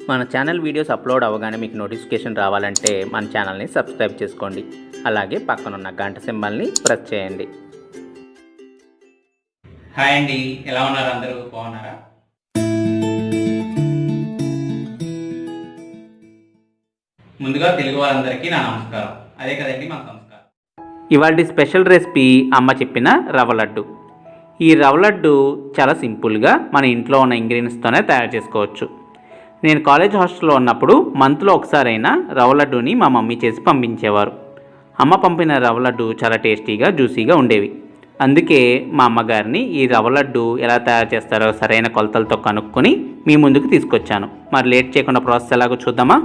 మన channel videos upload అవ్వగానే మీకు నోటిఫికేషన్ రావాలంటే మన ఛానల్ని సబ్స్క్రైబ్ చేసుకోండి. అలాగే పక్కనున్న గంట సింబల్ని ప్రెస్ చేయండి. హాయ్ అండి, ఎలా ఉన్నారు? అందరూ బాగున్నారా? ముందుగా తెలుగు వారందరికీ నా నమస్కారం. అదే కదండి మన సంస్కారం. ఇవాళ స్పెషల్ రెసిపీ అమ్మ చెప్పిన రవ్వ లడ్డు. ఈ రవ్వ లడ్డు చాలా సింపుల్గా మన ఇంట్లో ఉన్న ఇంగ్రీడియంట్స్తోనే తయారు చేసుకోవచ్చు. నేను కాలేజ్ హాస్టల్లో ఉన్నప్పుడు మంత్లో ఒకసారైనా రవ్వ లడ్డూని మా మమ్మీ చేసి పంపించేవారు. అమ్మ పంపిన రవ్వ లడ్డు చాలా టేస్టీగా జ్యూసీగా ఉండేవి. అందుకే మా అమ్మగారిని ఈ రవ్వ లడ్డు ఎలా తయారు చేస్తారో సరైన కొలతలతో కనుక్కొని మీ ముందుకు తీసుకొచ్చాను. మరి లేట్ చేయకుండా ప్రాసెస్ ఎలాగో చూద్దామా?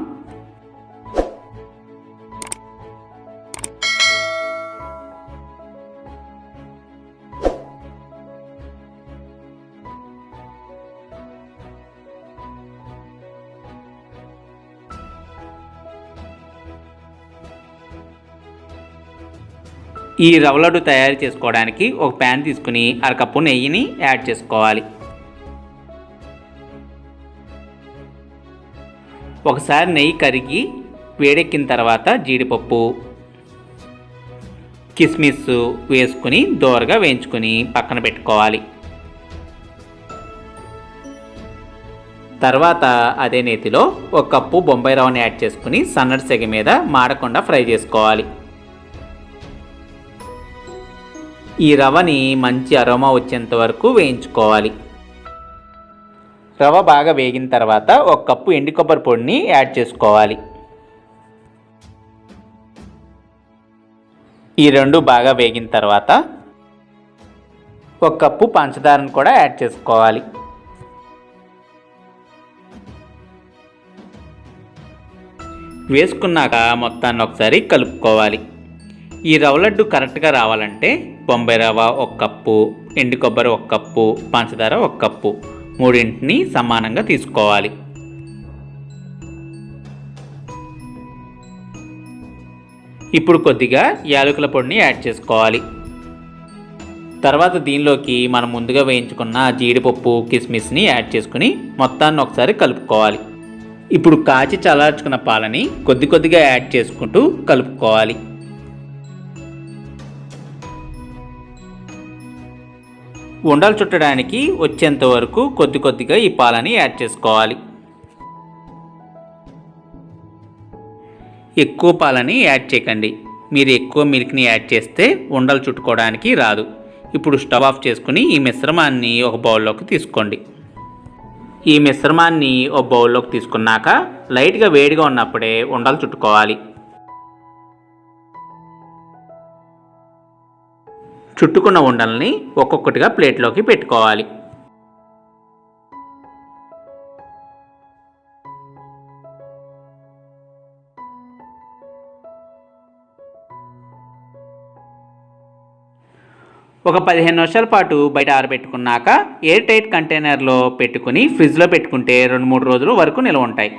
ఈ రవ్వ లడ్డు తయారు చేసుకోవడానికి ఒక ప్యాన్ తీసుకుని అరకప్పు నెయ్యిని యాడ్ చేసుకోవాలి. ఒకసారి నెయ్యి కరిగి వేడెక్కిన తర్వాత జీడిపప్పు, కిస్మిస్ వేసుకుని దోరగా వేయించుకొని పక్కన పెట్టుకోవాలి. తర్వాత అదే నేతిలో ఒక కప్పు బొంబాయి రవ్వని యాడ్ చేసుకుని సన్నటి సెగ మీద మాడకుండా ఫ్రై చేసుకోవాలి. ఈ రవ్వని మంచి అరోమా వచ్చేంత వరకు వేయించుకోవాలి. రవ్వ బాగా వేగిన తర్వాత ఒక కప్పు ఎండు కొబ్బరి పొడిని యాడ్ చేసుకోవాలి. ఈ రెండు బాగా వేగిన తర్వాత ఒక కప్పు పంచదారను కూడా యాడ్ చేసుకోవాలి. వేసుకున్నాక మొత్తాన్ని ఒకసారి కలుపుకోవాలి. ఈ రవ్వ లడ్డు కరెక్ట్గా రావాలంటే బొంబాయి రవ్వ ఒక కప్పు, ఎండు కొబ్బరి ఒక కప్పు, పంచదార ఒక కప్పు, మూడింటిని సమానంగా తీసుకోవాలి. ఇప్పుడు కొద్దిగా యాలకుల పొడిని యాడ్ చేసుకోవాలి. తర్వాత దీనిలోకి మనం ముందుగా వేయించుకున్న జీడిపప్పు, కిస్మిస్ని యాడ్ చేసుకుని మొత్తాన్ని ఒకసారి కలుపుకోవాలి. ఇప్పుడు కాచి చల్లార్చుకున్న పాలని కొద్ది కొద్దిగా యాడ్ చేసుకుంటూ కలుపుకోవాలి. ఉండలు చుట్టడానికి వచ్చేంత వరకు కొద్ది కొద్దిగా ఈ పాలని యాడ్ చేసుకోవాలి. ఎక్కువ పాలని యాడ్ చేయకండి. మీరు ఎక్కువ మిల్క్ని యాడ్ చేస్తే ఉండలు చుట్టుకోవడానికి రాదు. ఇప్పుడు స్టవ్ ఆఫ్ చేసుకుని ఈ మిశ్రమాన్ని ఒక బౌల్లోకి తీసుకోండి. ఈ మిశ్రమాన్ని ఒక బౌల్లోకి తీసుకున్నాక లైట్గా వేడిగా ఉన్నప్పుడే ఉండలు చుట్టుకోవాలి. చుట్టుకున్న ఉండల్ని ఒక్కొక్కటిగా ప్లేట్లోకి పెట్టుకోవాలి. ఒక 15 నిమిషాల పాటు బయట ఆరబెట్టుకున్నాక ఎయిర్ టైట్ కంటైనర్లో పెట్టుకుని ఫ్రిడ్జ్లో పెట్టుకుంటే 2-3 రోజుల వరకు నిల్వ ఉంటాయి.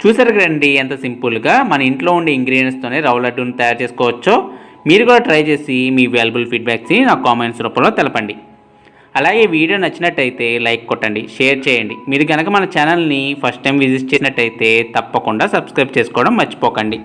చూసారు కదండి ఎంత సింపుల్గా మన ఇంట్లో ఉండే ఇంగ్రీడియంట్స్తోనే రవ్వ లడ్డూని తయారు చేసుకోవచ్చో. మీరు కూడా ట్రై చేసి మీ వాల్యుబుల్ ఫీడ్బ్యాక్స్ని నా కామెంట్స్ రూపంలో తెలపండి. అలాగే వీడియో నచ్చినట్టయితే లైక్ కొట్టండి, షేర్ చేయండి. మీరు కనుక మన ఛానల్ని ఫస్ట్ టైం విజిట్ చేసినట్టయితే తప్పకుండా సబ్స్క్రైబ్ చేసుకోవడం మర్చిపోకండి.